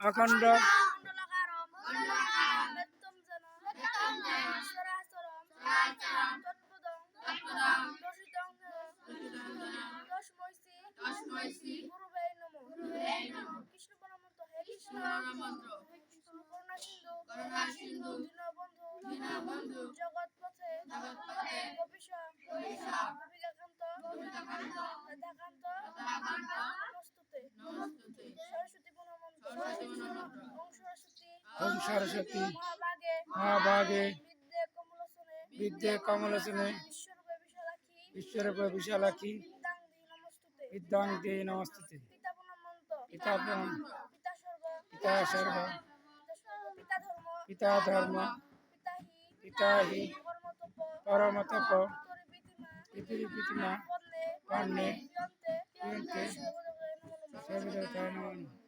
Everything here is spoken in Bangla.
অখণ্ড কৃষ্ণ পরমন্ত হে কৃষ্ণ করুণা সিন্ধু দীনবন্ধু জগৎ পথে গোপীশা গোপিকাকান্ত রাধাকান্ত নমস্তুতে সরস্বতী পূর্ণমন্ত ওম সরস্বতী মহাভাগে বিদ্যে কমলোচনে বিশ্বরূপে বিশালাক্ষী বিদ্যাং তে নমস্তুতে পিতা পূর্ণমন্ত পিতা সর্ব পিতা ধর্ম পিতা হি পরমতপ পিতৃ পিতৃমা পণ্যে ক্রিয়ন্তে সর্বদেবতায় নমঃ।